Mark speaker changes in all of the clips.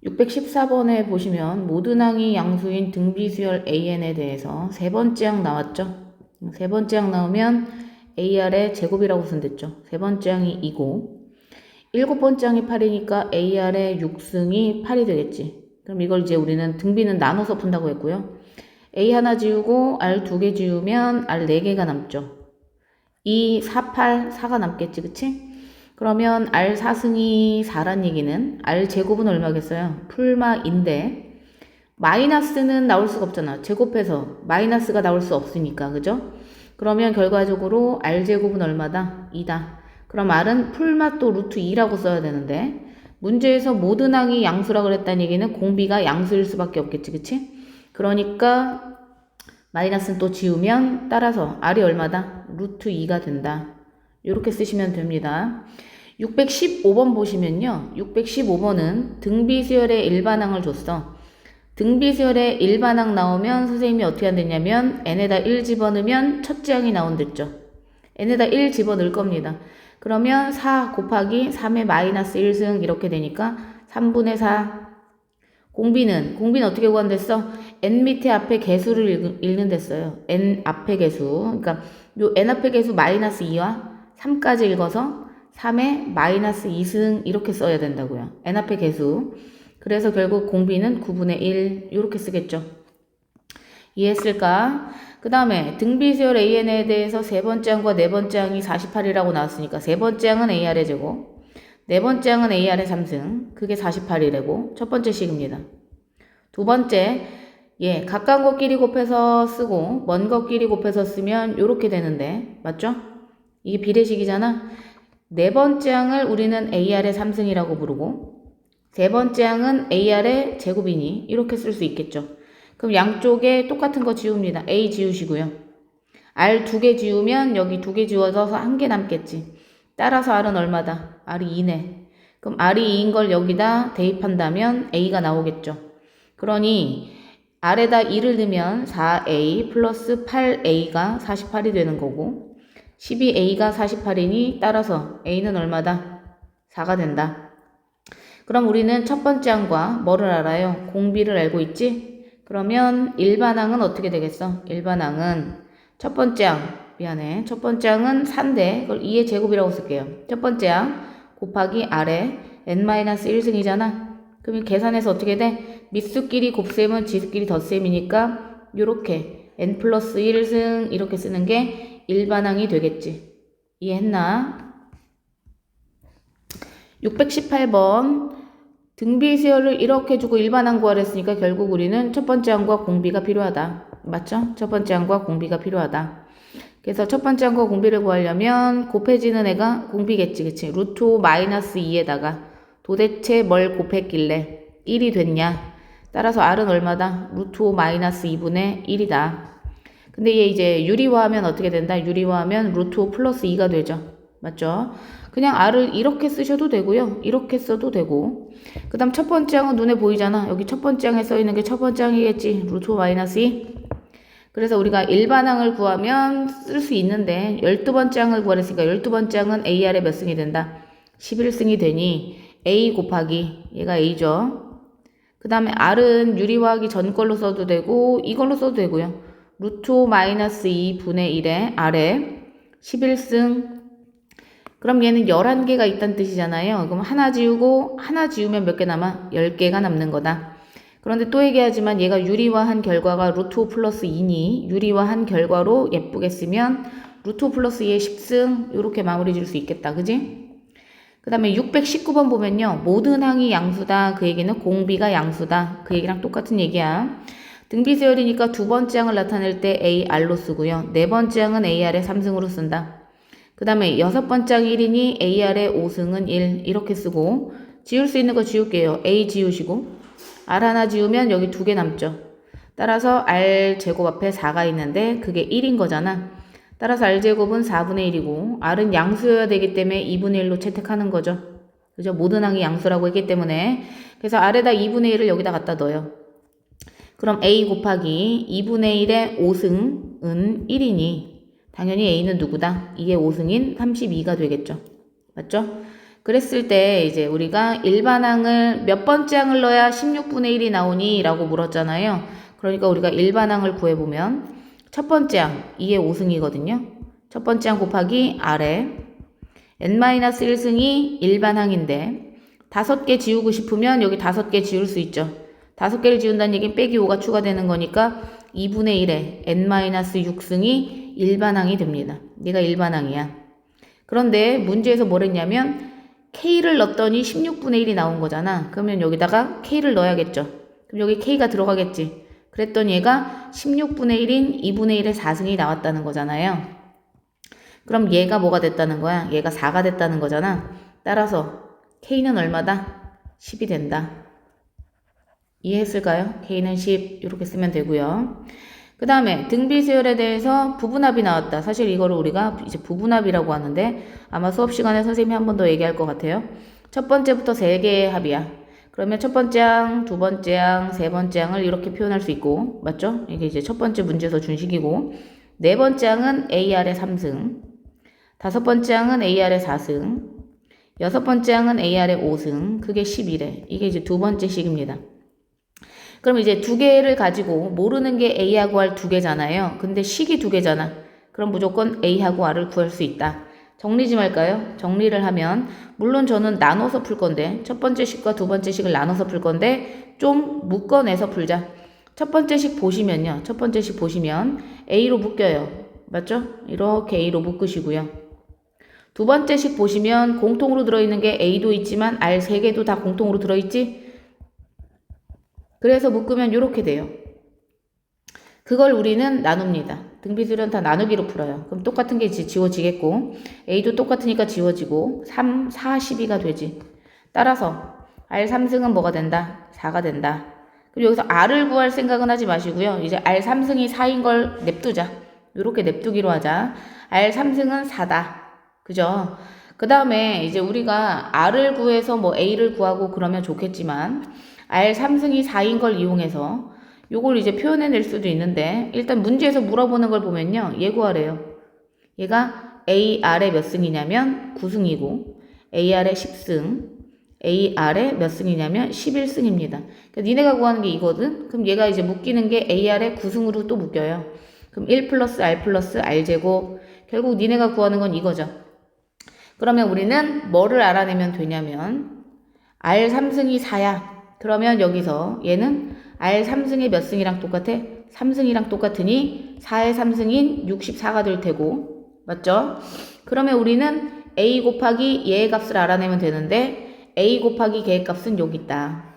Speaker 1: 614번에 보시면 모든 항이 양수인 등비수열 AN에 대해서 세 번째 항 나왔죠. 세 번째 항 나오면 AR의 제곱이라고 쓴댔죠. 세 번째 항이 2고 일곱 번째 항이 8이니까 AR의 6승이 8이 되겠지. 그럼 이걸 이제 우리는 등비는 나눠서 푼다고 했고요. A 하나 지우고 R 두 개 지우면 R 네 개가 남죠. 2, 4, 8, 4가 남겠지, 그치? 그러면 R 4승이 4란 얘기는 R 제곱은 얼마겠어요? 풀마인데 마이너스는 나올 수가 없잖아. 제곱해서 마이너스가 나올 수 없으니까, 그죠? 그러면 결과적으로 R 제곱은 얼마다? 2다. 그럼 R은 풀마 또 루트 2라고 써야 되는데 문제에서 모든 항이 양수라 그랬다는 얘기는 공비가 양수일 수밖에 없겠지, 그치? 그러니까 마이너스는 또 지우면 따라서 R이 얼마다? 루트 2가 된다. 이렇게 쓰시면 됩니다. 615번 보시면요. 615번은 등비수열의 일반항을 줬어. 등비수열의 일반항 나오면 선생님이 어떻게 한댔냐면 n에다 1 집어넣으면 첫째 항이 나온댔죠. n에다 1 집어넣을 겁니다. 그러면 4 곱하기 3의 마이너스 1승 이렇게 되니까 3분의 4. 공비는 어떻게 구한댔어? n 밑에 앞에 개수를 읽는댔어요. n 앞에 개수. 그러니까 요 n 앞에 개수 마이너스 2와 3까지 읽어서 3의 마이너스 2승 이렇게 써야 된다고요. n 앞에 개수. 그래서 결국 공비는 9분의 1 이렇게 쓰겠죠. 이해했을까? 그 다음에 등비수열 AN에 대해서 세 번째 항과 네 번째 항이 48이라고 나왔으니까 세 번째 항은 AR의 제곱, 네 번째 항은 AR의 3승, 그게 48이래고 첫 번째 식입니다. 두 번째, 가까운 것끼리 곱해서 쓰고 먼 것끼리 곱해서 쓰면 이렇게 되는데 맞죠? 이게 비례식이잖아. 네 번째 항을 우리는 AR의 3승이라고 부르고 세 번째 항은 AR의 제곱이니 이렇게 쓸 수 있겠죠. 그럼 양쪽에 똑같은 거 지웁니다. A 지우시고요. R 두 개 지우면 여기 두 개 지워져서 한 개 남겠지. 따라서 R은 얼마다? R이 2네. 그럼 R이 2인 걸 여기다 대입한다면 A가 나오겠죠. 그러니 R에다 2를 넣으면 4A 플러스 8A가 48이 되는 거고 12A가 48이니 따라서 A는 얼마다? 4가 된다. 그럼 우리는 첫 번째 항과 뭐를 알아요? 공비를 알고 있지? 그러면 일반항은 어떻게 되겠어? 일반항은 첫 번째 항은 4인데 그걸 2의 제곱이라고 쓸게요. 첫 번째 항 곱하기 R에 n-1승이잖아. 그럼 계산해서 어떻게 돼? 밑수끼리 곱셈은 지수끼리 덧셈이니까 요렇게 n 플러스 1승 이렇게 쓰는 게 일반항이 되겠지. 이해했나? 618번 등비수열을 이렇게 주고 일반항 구하랬으니까 결국 우리는 첫 번째 항과 공비가 필요하다. 맞죠? 첫 번째 항과 공비가 필요하다. 그래서 첫 번째 항과 공비를 구하려면 곱해지는 애가 공비겠지. 그치? 루트 5 마이너스 2에다가 도대체 뭘 곱했길래 1이 됐냐? 따라서 R은 얼마다? 루트 5 마이너스 2분의 1이다. 근데 얘 이제 유리화하면 어떻게 된다? 유리화하면 루트 5 플러스 2가 되죠. 맞죠? 그냥 R을 이렇게 쓰셔도 되고요. 이렇게 써도 되고. 그 다음 첫 번째 항은 눈에 보이잖아. 여기 첫 번째 항에 써있는 게 첫 번째 항이겠지. 루트 5 마이너스 2. 그래서 우리가 일반항을 구하면 쓸 수 있는데 12번째 항을 구하랬으니까 12번째 항은 AR의 몇 승이 된다? 11승이 되니 A 곱하기 얘가 A죠. 그 다음에 R은 유리화하기 전 걸로 써도 되고 이걸로 써도 되고요. 루트 5 마이너스 2분의 1에 R에 11승. 그럼 얘는 11개가 있다는 뜻이잖아요. 그럼 하나 지우고 하나 지우면 몇 개 남아? 10개가 남는 거다. 그런데 또 얘기하지만 얘가 유리화한 결과가 루트 5 플러스 2니 유리화한 결과로 예쁘게 쓰면 루트 5 플러스 2의 10승 이렇게 마무리 줄 수 있겠다. 그지? 그 다음에 619번 보면요. 모든 항이 양수다. 그 얘기는 공비가 양수다. 그 얘기랑 똑같은 얘기야. 등비수열이니까 두 번째 항을 나타낼 때 AR로 쓰고요. 네 번째 항은 AR의 3승으로 쓴다. 그 다음에 여섯 번째 항이 1이니 AR의 5승은 1 이렇게 쓰고 지울 수 있는 거 지울게요. A 지우시고 R 하나 지우면 여기 두 개 남죠. 따라서 R 제곱 앞에 4가 있는데 그게 1인 거잖아. 따라서 R 제곱은 4분의 1이고 R은 양수여야 되기 때문에 2분의 1로 채택하는 거죠. 그죠? 모든 항이 양수라고 했기 때문에 그래서 R에다 2분의 1을 여기다 갖다 넣어요. 그럼 A 곱하기 2분의 1의 5승은 1이니 당연히 A는 누구다? 2의 5승인 32가 되겠죠. 맞죠? 그랬을 때 이제 우리가 일반항을 몇 번째 항을 넣어야 16분의 1이 나오니? 라고 물었잖아요. 그러니까 우리가 일반항을 구해보면 첫 번째 항 2의 5승이거든요. 첫 번째 항 곱하기 아래 n-1승이 일반항인데 5개 지우고 싶으면 여기 5개 지울 수 있죠. 5개를 지운다는 얘기는 빼기 5가 추가되는 거니까 2분의 1에 n-6승이 일반항이 됩니다. 얘가 일반항이야. 그런데 문제에서 뭘 했냐면 K를 넣었더니 16분의 1이 나온 거잖아. 그러면 여기다가 K를 넣어야겠죠. 그럼 여기 K가 들어가겠지. 그랬더니 얘가 16분의 1인 2분의 1의 4승이 나왔다는 거잖아요. 그럼 얘가 뭐가 됐다는 거야? 얘가 4가 됐다는 거잖아. 따라서 K는 얼마다? 10이 된다. 이해했을까요? K는 10 이렇게 쓰면 되고요. 그 다음에 등비수열에 대해서 부분합이 나왔다. 사실 이거를 우리가 이제 부분합이라고 하는데 아마 수업 시간에 선생님이 한 번 더 얘기할 것 같아요. 첫 번째부터 3개의 합이야. 그러면 첫 번째 항, 두 번째 항, 세 번째 항을 이렇게 표현할 수 있고, 맞죠? 이게 이제 첫 번째 문제에서 준 식이고, 네 번째 항은 AR의 3승, 다섯 번째 항은 AR의 4승, 여섯 번째 항은 AR의 5승, 그게 10이래. 이게 이제 두 번째 식입니다. 그럼 이제 두 개를 가지고 모르는 게 A하고 R 두 개잖아요. 근데 식이 두 개잖아. 그럼 무조건 A하고 R을 구할 수 있다. 정리 좀 할까요? 정리를 하면 물론 저는 나눠서 풀 건데 첫 번째 식과 두 번째 식을 나눠서 풀 건데 좀 묶어내서 풀자. 첫 번째 식 보시면요. 첫 번째 식 보시면 A로 묶여요. 맞죠? 이렇게 A로 묶으시고요. 두 번째 식 보시면 공통으로 들어있는 게 A도 있지만 R 3개도 다 공통으로 들어있지? 그래서 묶으면 이렇게 돼요. 그걸 우리는 나눕니다. 등비수열은 다 나누기로 풀어요. 그럼 똑같은 게 지워지겠고 A도 똑같으니까 지워지고 3, 4, 12가 되지. 따라서 R 3승은 뭐가 된다? 4가 된다. 그리고 여기서 R을 구할 생각은 하지 마시고요. 이제 R 3승이 4인 걸 냅두자. 이렇게 냅두기로 하자. R 3승은 4다. 그죠? 그 다음에 이제 우리가 R을 구해서 뭐 A를 구하고 그러면 좋겠지만 R 3승이 4인 걸 이용해서 요걸 이제 표현해낼 수도 있는데 일단 문제에서 물어보는 걸 보면요. 얘 구하래요. 얘가 AR의 몇 승이냐면 9승이고 AR의 10승, AR의 몇 승이냐면 11승입니다. 그러니까 니네가 구하는 게 이거든? 그럼 얘가 이제 묶이는 게 AR의 9승으로 또 묶여요. 그럼 1 플러스 R 플러스 R제곱 결국 니네가 구하는 건 이거죠. 그러면 우리는 뭐를 알아내면 되냐면 R 3승이 4야. 그러면 여기서 얘는 R 3승의 몇 승이랑 똑같아? 3승이랑 똑같으니 4의 3승인 64가 될 테고 맞죠? 그러면 우리는 A 곱하기 얘의 값을 알아내면 되는데 A 곱하기 걔의 값은 여기 있다.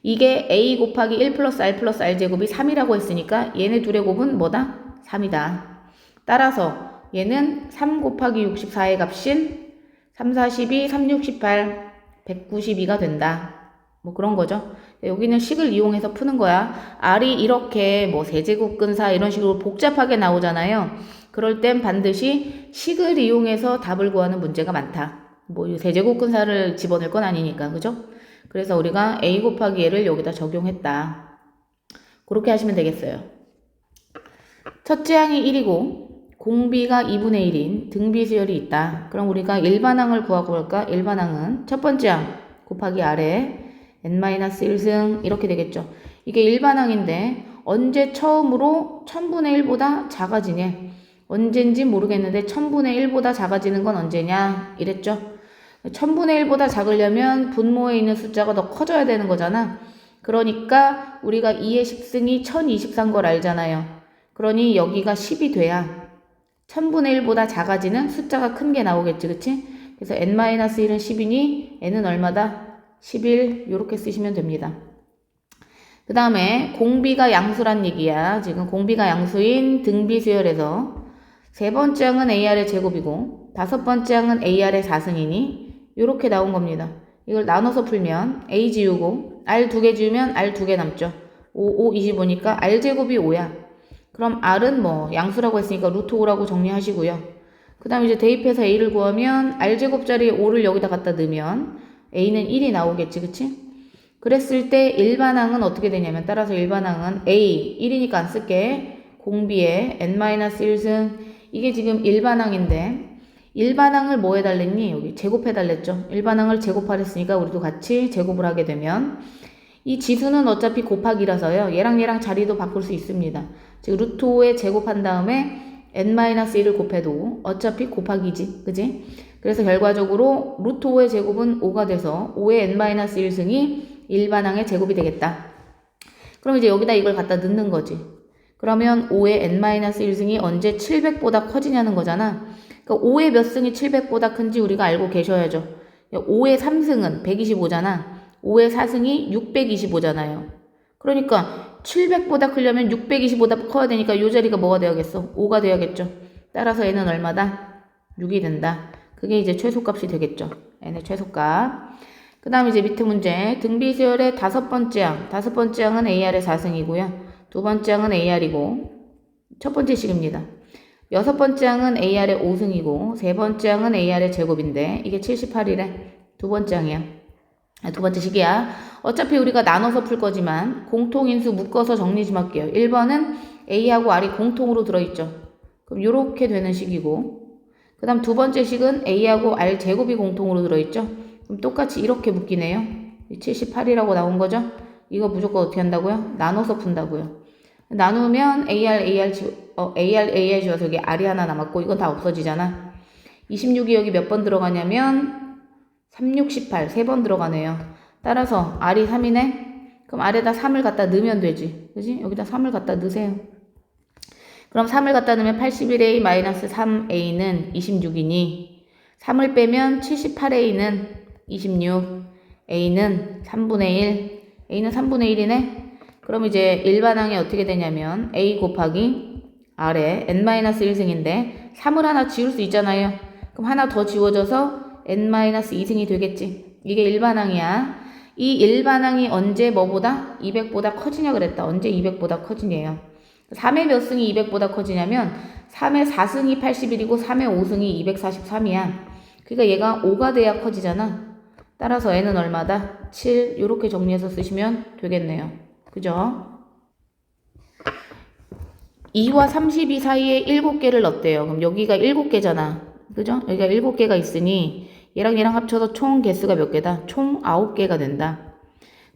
Speaker 1: 이게 A 곱하기 1 플러스 R 플러스 R 제곱이 3이라고 했으니까 얘네 둘의 곱은 뭐다? 3이다. 따라서 얘는 3 곱하기 64의 값인 3, 42, 3, 68, 192가 된다. 뭐 그런 거죠. 여기는 식을 이용해서 푸는 거야. R이 이렇게 뭐 세제곱근사 이런 식으로 복잡하게 나오잖아요. 그럴 땐 반드시 식을 이용해서 답을 구하는 문제가 많다. 뭐 세제곱근사를 집어넣을 건 아니니까. 그죠? 그래서 우리가 A 곱하기 얘를 여기다 적용했다. 그렇게 하시면 되겠어요. 첫째 항이 1이고 공비가 2분의 1인 등비수열이 있다. 그럼 우리가 일반항을 구하고 볼까? 일반항은 첫 번째 항 곱하기 아래 n-1승 이렇게 되겠죠. 이게 일반항인데 언제 처음으로 1000분의 1보다 작아지냐? 언젠지 모르겠는데 1000분의 1보다 작아지는 건 언제냐? 이랬죠. 1000분의 1보다 작으려면 분모에 있는 숫자가 더 커져야 되는 거잖아. 그러니까 우리가 2의 10승이 1024인 걸 알잖아요. 그러니 여기가 10이 돼야 1000분의 1보다 작아지는 숫자가 큰 게 나오겠지. 그치? 그래서 n-1은 10이니 n은 얼마다? 11 이렇게 쓰시면 됩니다. 그 다음에 공비가 양수란 얘기야. 지금 공비가 양수인 등비수열에서 세 번째 항은 AR의 제곱이고 다섯 번째 항은 AR의 4승이니 이렇게 나온 겁니다. 이걸 나눠서 풀면 A 지우고 R 2개 지우면 R 2개 남죠. 5, 5, 25니까 R 제곱이 5야. 그럼 R은 뭐 양수라고 했으니까 루트 5라고 정리하시고요. 그 다음에 이제 대입해서 A를 구하면 R 제곱 자리에 5를 여기다 갖다 넣으면 A는 1이 나오겠지, 그치? 그랬을 때 일반항은 어떻게 되냐면 따라서 일반항은 A 1이니까 안 쓸게. 공비에 n-1승 이게 지금 일반항인데 일반항을 뭐 해달랬니? 여기 제곱해달랬죠. 일반항을 제곱하랬으니까 우리도 같이 제곱을 하게 되면 이 지수는 어차피 곱하기라서요. 얘랑 자리도 바꿀 수 있습니다. 즉 루트 5에 제곱한 다음에 n-1을 곱해도 어차피 곱하기지. 그지? 그래서 결과적으로 루트 5의 제곱은 5가 돼서 5의 n-1승이 일반항의 제곱이 되겠다. 그럼 이제 여기다 이걸 갖다 넣는 거지. 그러면 5의 n-1승이 언제 700보다 커지냐는 거잖아. 그러니까 5의 몇 승이 700보다 큰지 우리가 알고 계셔야죠. 5의 3승은 125잖아. 5의 4승이 625잖아요. 그러니까 700보다 크려면 625보다 커야 되니까 이 자리가 뭐가 되어야겠어? 5가 되어야겠죠. 따라서 n은 얼마다? 6이 된다. 그게 이제 최소값이 되겠죠. n의 최소값. 그 다음 이제 밑에 문제. 등비수열의 다섯 번째 항. 다섯 번째 항은 AR의 4승이고요. 두 번째 항은 AR이고 첫 번째 식입니다. 여섯 번째 항은 AR의 5승이고 세 번째 항은 AR의 제곱인데 이게 78이래. 두 번째 항이야. 두 번째 식이야. 어차피 우리가 나눠서 풀 거지만 공통인수 묶어서 정리 좀 할게요. 1번은 A하고 R이 공통으로 들어있죠. 그럼 이렇게 되는 식이고 그 다음 두 번째 식은 A하고 R 제곱이 공통으로 들어있죠. 그럼 똑같이 이렇게 묶이네요. 78이라고 나온 거죠. 이거 무조건 어떻게 한다고요? 나눠서 푼다고요. 나누면 AR 지워서 여기 R이 하나 남았고 이건 다 없어지잖아. 26이 여기 몇 번 들어가냐면 3, 6, 18 3번 들어가네요. 따라서 R이 3이네. 그럼 R에다 3을 갖다 넣으면 되지. 그지? 여기다 3을 갖다 넣으세요. 그럼 3을 갖다 넣으면 81A-3A는 26이니 3을 빼면 78A는 26, A는 3분의 1, A는 3분의 1이네. 그럼 이제 일반항이 어떻게 되냐면 A 곱하기 R에 n-1승인데 3을 하나 지울 수 있잖아요. 그럼 하나 더 지워져서 n-2승이 되겠지. 이게 일반항이야. 이 일반항이 언제 뭐보다? 200보다 커지냐 그랬다. 언제 200보다 커지냐요. 3의 몇 승이 200보다 커지냐면 3의 4승이 81이고 3의 5승이 243이야. 그러니까 얘가 5가 돼야 커지잖아. 따라서 n은 얼마다? 7 이렇게 정리해서 쓰시면 되겠네요. 그죠? 2와 32 사이에 7개를 넣었대요. 그럼 여기가 7개잖아. 그죠? 여기가 7개가 있으니 얘랑 합쳐서 총 개수가 몇 개다? 총 9개가 된다.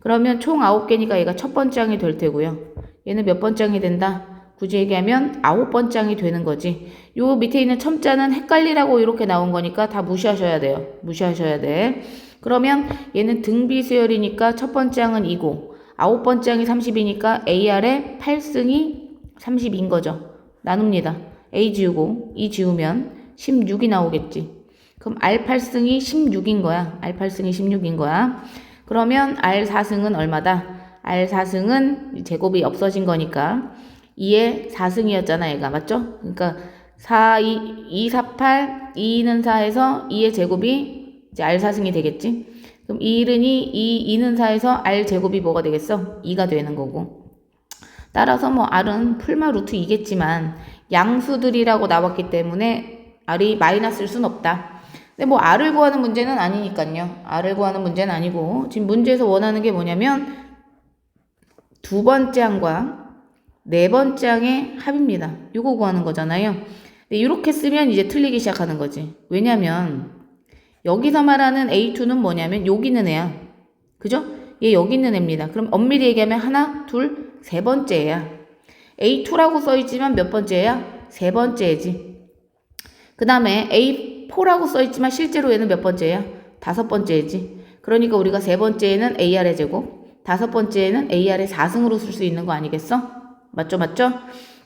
Speaker 1: 그러면 총 9개니까 얘가 첫 번째 항이 될 테고요. 얘는 몇 번째 항이 된다? 굳이 얘기하면 9번째 항이 되는 거지. 요 밑에 있는 첨자는 헷갈리라고 이렇게 나온 거니까 다 무시하셔야 돼요. 무시하셔야 돼. 그러면 얘는 등비수열이니까 첫 번째 항은 2고 9번째 항이 30이니까 AR의 8승이 30인 거죠. 나눕니다. A 지우고 2 지우면 16이 나오겠지. 그럼 R8승이 16인 거야. R8승이 16인 거야. 그러면 R4승은 얼마다? R4승은 제곱이 없어진 거니까 2의 4승이었잖아 얘가. 맞죠? 그러니까 4, 2, 4, 8, 2는 4에서 2의 제곱이 이제 R4승이 되겠지. 그럼 1은 2, 2는 4에서 R 제곱이 뭐가 되겠어? 2가 되는 거고. 따라서 뭐 R은 풀마 루트 2겠지만 양수들이라고 나왔기 때문에 R이 마이너스일 순 없다. 근데 뭐 R을 구하는 문제는 아니니까요. R을 구하는 문제는 아니고 지금 문제에서 원하는 게 뭐냐면 두 번째 항과 네 번째 항의 합입니다. 이거 구하는 거잖아요. 근데 이렇게 쓰면 이제 틀리기 시작하는 거지. 왜냐면 여기서 말하는 A2는 뭐냐면 여기 있는 애야. 그죠? 얘 여기 있는 애입니다. 그럼 엄밀히 얘기하면 하나, 둘, 세 번째 애야. A2라고 써있지만 몇 번째 애야? 세 번째 애지. 그 다음에 A4라고 써있지만 실제로 얘는 몇 번째 애야? 다섯 번째 애지. 그러니까 우리가 세 번째 애는 AR의 제곱, 다섯 번째 애는 AR의 4승으로 쓸 수 있는 거 아니겠어? 맞죠? 맞죠?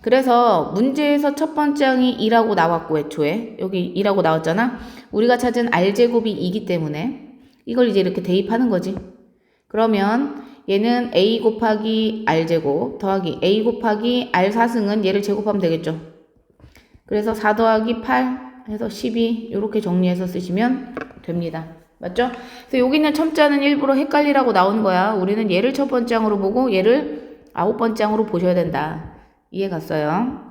Speaker 1: 그래서 문제에서 첫 번째 항이 2라고 나왔고 애초에 여기 2라고 나왔잖아. 우리가 찾은 R제곱이 2기 때문에 이걸 이제 이렇게 대입하는 거지. 그러면 얘는 A 곱하기 R제곱 더하기 A 곱하기 R4승은 얘를 제곱하면 되겠죠. 그래서 4 더하기 8 해서 12 이렇게 정리해서 쓰시면 됩니다. 맞죠? 그래서 여기 있는 첨자는 일부러 헷갈리라고 나온 거야. 우리는 얘를 첫 번째 항으로 보고 얘를 9번째 항으로 보셔야 된다. 이해 갔어요?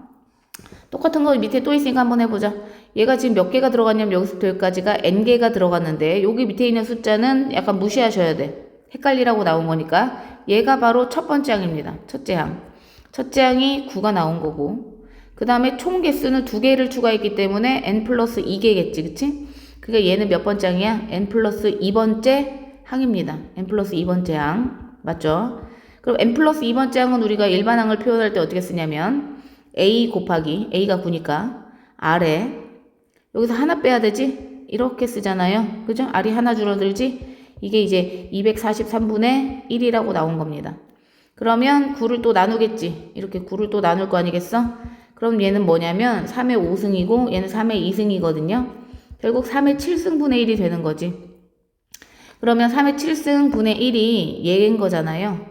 Speaker 1: 똑같은 거 밑에 또 있으니까 한번 해보자. 얘가 지금 몇 개가 들어갔냐면 여기서부터 여기까지가 n개가 들어갔는데 여기 밑에 있는 숫자는 약간 무시하셔야 돼. 헷갈리라고 나온 거니까 얘가 바로 첫 번째 항입니다. 첫째 항. 첫째 항이 9가 나온 거고 그 다음에 총 개수는 2개를 추가했기 때문에 n 플러스 2개겠지, 그치? 그러니까 얘는 몇 번째 항이야? n 플러스 2번째 항입니다. n 플러스 2번째 항. 맞죠? 그럼 n 플러스 2번째 항은 우리가 일반항을 표현할 때 어떻게 쓰냐면 a 곱하기 a가 9니까 r에 여기서 하나 빼야 되지? 이렇게 쓰잖아요. 그죠? r이 하나 줄어들지? 이게 이제 243분의 1이라고 나온 겁니다. 그러면 9를 또 나누겠지? 이렇게 9를 또 나눌 거 아니겠어? 그럼 얘는 뭐냐면 3의 5승이고 얘는 3의 2승이거든요. 결국 3의 7승분의 1이 되는 거지. 그러면 3의 7승분의 1이 얘인 거잖아요.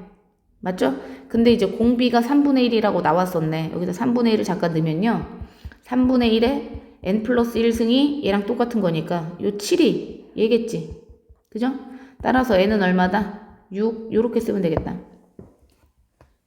Speaker 1: 맞죠? 근데 이제 공비가 3분의 1이라고 나왔었네. 여기다 3분의 1을 잠깐 넣으면요. 3분의 1에 n 플러스 1승이 얘랑 똑같은 거니까 요 7이 얘겠지. 그죠? 따라서 n은 얼마다? 6 요렇게 쓰면 되겠다.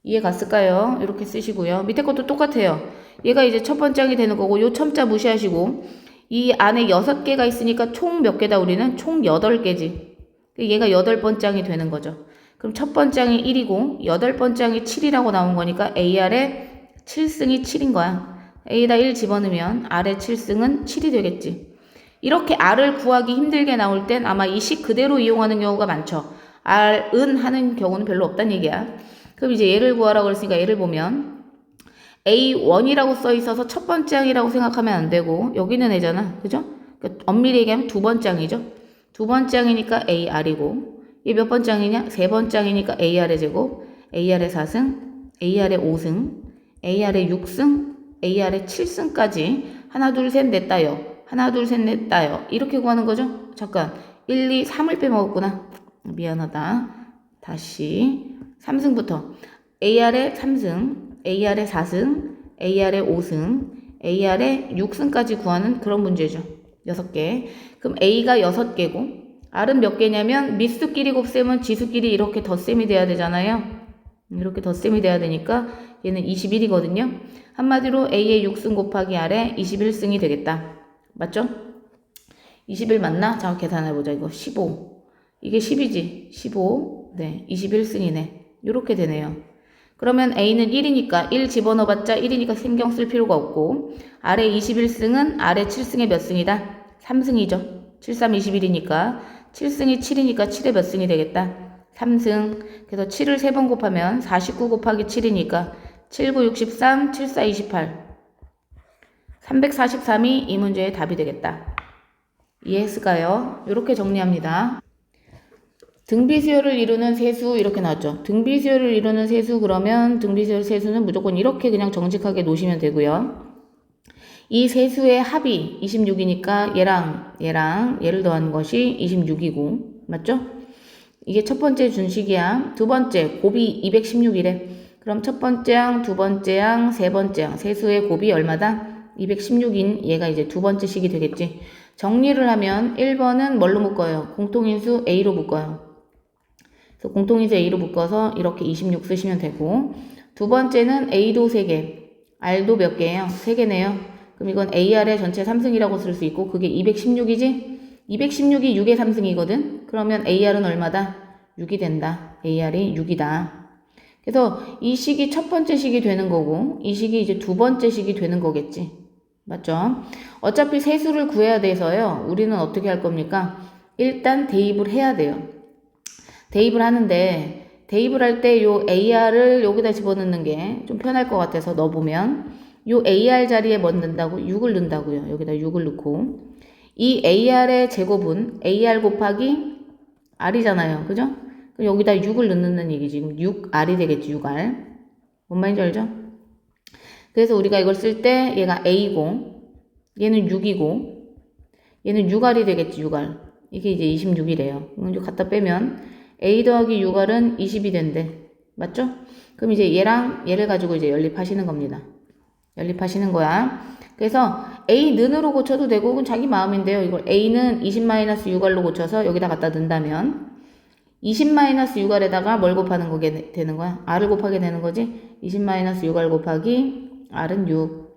Speaker 1: 이해 갔을까요? 이렇게 쓰시고요. 밑에 것도 똑같아요. 얘가 이제 첫 번째 항이 되는 거고 요 첨자 무시하시고 이 안에 6개가 있으니까 총 몇 개다 우리는? 총 8개지. 얘가 8번째 항이 되는 거죠. 그럼 첫 번째 항이 1이고 8번째 항이 7이라고 나온 거니까 AR에 7승이 7인 거야. A에다 1 집어넣으면 R의 7승은 7이 되겠지. 이렇게 R을 구하기 힘들게 나올 땐 아마 이 식 그대로 이용하는 경우가 많죠. R은 하는 경우는 별로 없다는 얘기야. 그럼 이제 얘를 구하라고 그랬으니까 얘를 보면 A1이라고 써 있어서 첫 번째 항이라고 생각하면 안 되고 여기는 애잖아. 그죠? 그러니까 엄밀히 얘기하면 두 번째 항이죠. 두 번째 항이니까 AR이고 얘 몇 번째 항이냐? 세 번째 항이니까 AR의 제곱, AR의 4승, AR의 5승, AR의 6승, AR의 7승까지 하나 둘 셋 넷 따요. 하나 둘 셋 넷 따요. 이렇게 구하는 거죠? 잠깐 1, 2, 3을 빼먹었구나. 미안하다. 다시 3승부터 AR의 3승, AR의 4승, AR의 5승, AR의 6승까지 구하는 그런 문제죠. 6개. 그럼 A가 6개고 R은 몇 개냐면 밑수끼리 곱셈은 지수끼리 이렇게 덧셈이 돼야 되잖아요. 이렇게 덧셈이 돼야 되니까 얘는 21이거든요. 한마디로 A의 6승 곱하기 R의 21승이 되겠다. 맞죠? 21 맞나? 자, 계산해보자. 이거 15. 이게 10이지. 15. 네, 21승이네. 이렇게 되네요. 그러면 A는 1이니까 1 집어넣어봤자 1이니까 신경 쓸 필요가 없고 R의 21승은 R의 7승의 몇 승이다? 3승이죠. 7, 3, 21이니까 7승이 7이니까 7의 몇 승이 되겠다? 3승. 그래서 7을 3번 곱하면 49 곱하기 7이니까 7, 9, 63, 7, 4, 28. 343이 이 문제의 답이 되겠다. 이해했을까요? 이렇게 정리합니다. 등비수열을 이루는 세수 이렇게 나왔죠. 등비수열을 이루는 세수 그러면 등비수열 세수는 무조건 이렇게 그냥 정직하게 놓으시면 되고요. 이 세수의 합이 26이니까 얘를 더한 것이 26이고 맞죠? 이게 첫 번째 준식이야. 두 번째 곱이 216이래. 그럼 첫 번째 항, 두 번째 항, 세 번째 항 세수의 곱이 얼마다? 216인 얘가 이제 두 번째 식이 되겠지. 정리를 하면 1번은 뭘로 묶어요? 공통인수 A로 묶어요. 그래서 공통인수 A로 묶어서 이렇게 26 쓰시면 되고 두 번째는 A도 3개, R도 몇 개예요? 3개네요. 그럼 이건 AR의 전체 3승이라고 쓸 수 있고 그게 216이지? 216이 6의 3승이거든? 그러면 AR은 얼마다? 6이 된다. AR이 6이다. 그래서 이 식이 첫 번째 식이 되는 거고 이 식이 이제 두 번째 식이 되는 거겠지. 맞죠? 어차피 세수를 구해야 돼서요. 우리는 어떻게 할 겁니까? 일단 대입을 해야 돼요. 대입을 하는데 대입을 할 때 요 AR을 여기다 집어넣는 게 좀 편할 것 같아서 넣어보면 요 AR 자리에 뭐 넣는다고? 6을 넣는다고요. 여기다 6을 넣고 이 AR의 제곱은 AR 곱하기 R이잖아요. 그죠? 그럼 여기다 6을 넣는 얘기지. 지금 6R이 되겠지. 6R. 뭔 말인지 알죠? 그래서 우리가 이걸 쓸 때 얘가 A고 얘는 6이고 얘는 6R이 되겠지. 6R. 이게 이제 26이래요. 이걸 갖다 빼면 A 더하기 6R은 20이 된대. 맞죠? 그럼 이제 얘랑 얘를 가지고 이제 연립하시는 겁니다. 연립하시는 거야. 그래서 A 는으로 고쳐도 되고 그건 자기 마음인데요. 이걸 A는 20-6R로 고쳐서 여기다 갖다 넣는다면 20-6R에다가 뭘 곱하는 거게 되는 거야? R을 곱하게 되는 거지? 20-6R 곱하기 R은 6.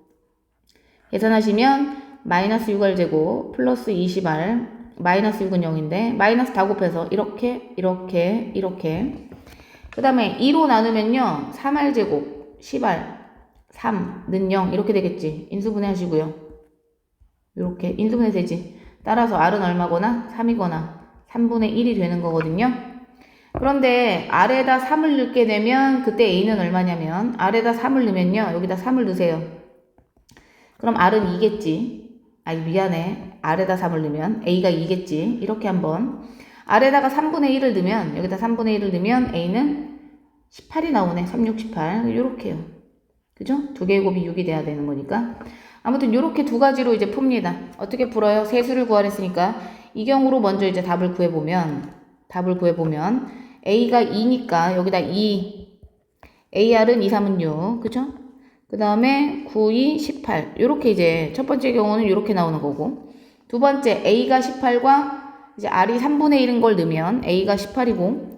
Speaker 1: 계산하시면 마이너스 6R 제곱 플러스 20R 마이너스 6은 0인데 마이너스 다 곱해서 이렇게 그 다음에 2로 나누면요 3R 제곱 10R 3는 0 이렇게 되겠지. 인수분해 하시고요. 이렇게 인수분해 되지. 따라서 R은 얼마거나 3이거나 3분의 1이 되는 거거든요. 그런데 R에다 3을 넣게 되면 그때 A는 얼마냐면 R에다 3을 넣으면요. 여기다 3을 넣으세요. 그럼 R은 2겠지. 아니 미안해. R에다 3을 넣으면 A가 2겠지. 이렇게 한번 R에다가 3분의 1을 넣으면 여기다 3분의 1을 넣으면 A는 18이 나오네. 3, 6, 18 요렇게요. 그죠? 두 개의 곱이 6이 돼야 되는 거니까. 아무튼 요렇게 두 가지로 이제 풉니다. 어떻게 풀어요? 세수를 구하랬으니까 이 경우로 먼저 이제 답을 구해보면 A가 2니까 여기다 2 AR은 2, 3은 6 그죠? 그 다음에 9, 2, 18 요렇게 이제 첫 번째 경우는 요렇게 나오는 거고 두 번째 A가 18과 이제 R이 3분의 1인 걸 넣으면 A가 18이고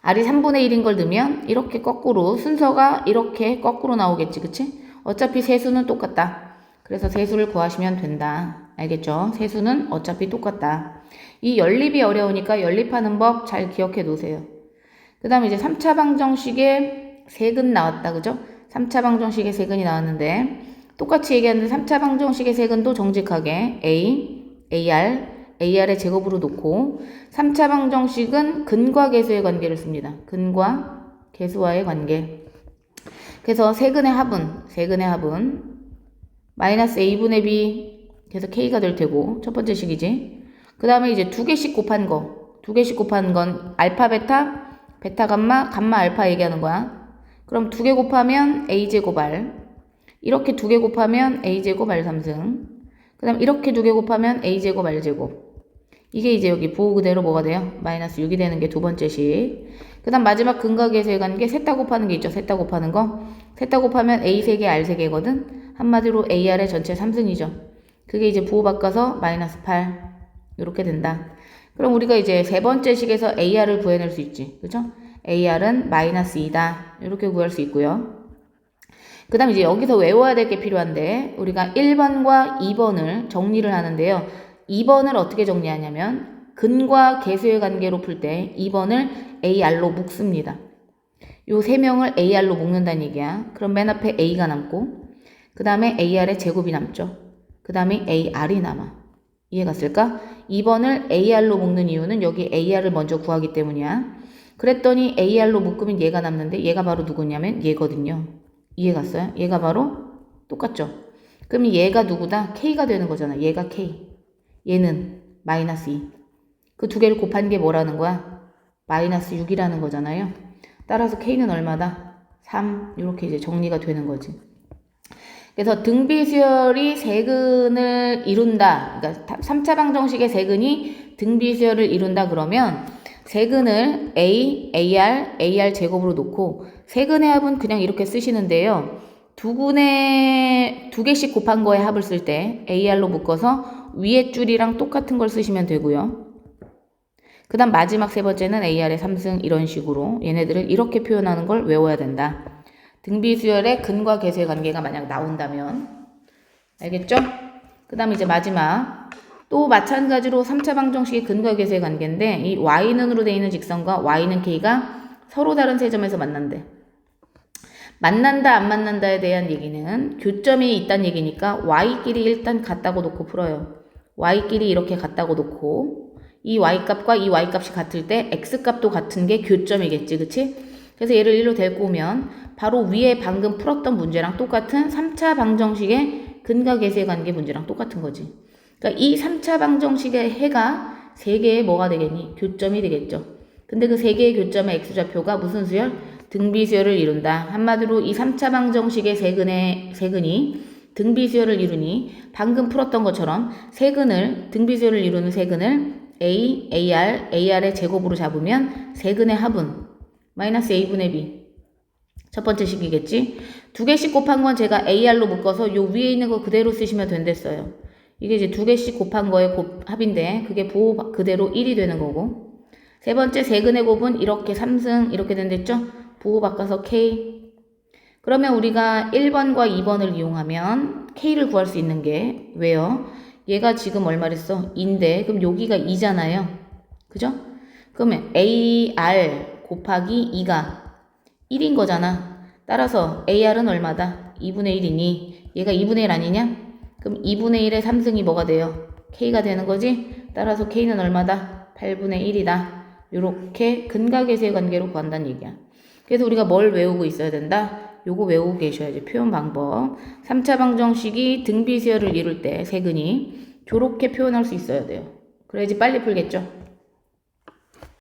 Speaker 1: R이 3분의 1인 걸 넣으면 이렇게 거꾸로 순서가 이렇게 거꾸로 나오겠지 그치? 어차피 세수는 똑같다. 그래서 세수를 구하시면 된다. 알겠죠? 세수는 어차피 똑같다. 이 연립이 어려우니까 연립하는 법 잘 기억해 놓으세요. 그 다음에 이제 3차 방정식의 세근 나왔다. 그죠? 3차 방정식의 세근이 나왔는데 똑같이 얘기하는데 3차 방정식의 세근도 정직하게 AR의 제곱으로 놓고 3차 방정식은 근과 계수의 관계를 씁니다. 근과 계수와의 관계. 그래서 세근의 합은 마이너스 A분의 B 그래서 K가 될 테고 첫 번째 식이지. 그 다음에 이제 두 개씩 곱한 건 알파 베타 베타 감마 감마 알파 얘기하는 거야. 그럼 두 개 곱하면 A제곱 R 이렇게 두 개 곱하면 A제곱 R 3승 그 다음 이렇게 두 개 곱하면 A제곱 R제곱 이게 이제 여기 부호 그대로 뭐가 돼요? 마이너스 6이 되는 게 두 번째 식. 그 다음 마지막 근과 계수에 관계 셋 다 곱하는 게 있죠. 셋 다 곱하는 거. 셋 다 곱하면 A 3개, R 3개거든. 한마디로 AR의 전체 3승이죠. 그게 이제 부호 바꿔서 마이너스 8. 이렇게 된다. 그럼 우리가 이제 세 번째 식에서 AR을 구해낼 수 있지. 그죠? AR은 마이너스 2다. 이렇게 구할 수 있고요. 그 다음 이제 여기서 외워야 될 게 필요한데 우리가 1번과 2번을 정리를 하는데요. 2번을 어떻게 정리하냐면 근과 계수의 관계로 풀 때 2번을 AR로 묶습니다. 요 세 명을 AR로 묶는다는 얘기야. 그럼 맨 앞에 A가 남고 그 다음에 AR의 제곱이 남죠. 그 다음에 AR이 남아. 이해갔을까? 2번을 AR로 묶는 이유는 여기 AR을 먼저 구하기 때문이야. 그랬더니 AR로 묶으면 얘가 남는데 얘가 바로 누구냐면 얘거든요. 이해갔어요? 얘가 바로 똑같죠? 그럼 얘가 누구다? K가 되는 거잖아. 얘가 K. 얘는 마이너스 2. 그 두 개를 곱한 게 뭐라는 거야? 마이너스 6이라는 거잖아요. 따라서 K는 얼마다? 3. 이렇게 이제 정리가 되는 거지. 그래서 등비수열이 세근을 이룬다. 그러니까 3차 방정식의 세근이 등비수열을 이룬다 그러면 세근을 AR 제곱으로 놓고 세근의 합은 그냥 이렇게 쓰시는데요. 두 개씩 곱한 거의 합을 쓸 때 AR로 묶어서 위에 줄이랑 똑같은 걸 쓰시면 되고요. 그 다음 마지막 세 번째는 AR의 3승 이런 식으로 얘네들을 이렇게 표현하는 걸 외워야 된다. 등비수열의 근과 계수의 관계가 만약 나온다면 알겠죠? 그 다음 이제 마지막 또 마찬가지로 3차 방정식의 근과 계수의 관계인데 이 y는으로 되어 있는 직선과 y는 k가 서로 다른 세점에서 만난대. 만난다 안 만난다에 대한 얘기는 교점이 있다는 얘기니까 y끼리 일단 같다고 놓고 풀어요. y끼리 이렇게 같다고 놓고 이 y값과 이 y값이 같을 때 x값도 같은 게 교점이겠지. 그치? 그래서 얘를 1로 데리고 오면 바로 위에 방금 풀었던 문제랑 똑같은 3차 방정식의 근과 계수의 관계 문제랑 똑같은 거지. 그러니까 이 3차 방정식의 해가 3개의 뭐가 되겠니? 교점이 되겠죠. 근데 그 3개의 교점의 x좌표가 무슨 수열? 등비수열을 이룬다. 한마디로 이 3차 방정식의 세근이 등비수열을 이루니 방금 풀었던 것처럼 등비수열을 이루는 세근을 AR의 제곱으로 잡으면 세근의 합은 마이너스 A분의 B. 첫 번째 식이겠지. 두 개씩 곱한 건 제가 AR로 묶어서 요 위에 있는 거 그대로 쓰시면 된댔어요. 이게 이제 두 개씩 곱한 거의 합인데 그게 부호 그대로 1이 되는 거고 세 번째 세근의 곱은 이렇게 3승 이렇게 된댔죠. 부호 바꿔서 K. 그러면 우리가 1번과 2번을 이용하면 K를 구할 수 있는 게 왜요? 얘가 지금 얼마랬어? 2인데 그럼 여기가 2잖아요. 그죠? 그러면 AR 곱하기 2가 1인 거잖아. 따라서 AR은 얼마다? 2분의 1이니 얘가 2분의 1 아니냐? 그럼 2분의 1의 3승이 뭐가 돼요? K가 되는 거지? 따라서 K는 얼마다? 8분의 1이다. 요렇게 근각에서의 관계로 구한다는 얘기야. 그래서 우리가 뭘 외우고 있어야 된다? 요거 외우고 계셔야지. 표현 방법. 3차 방정식이 등비수열을 이룰 때 세근이 저렇게 표현할 수 있어야 돼요. 그래야지 빨리 풀겠죠?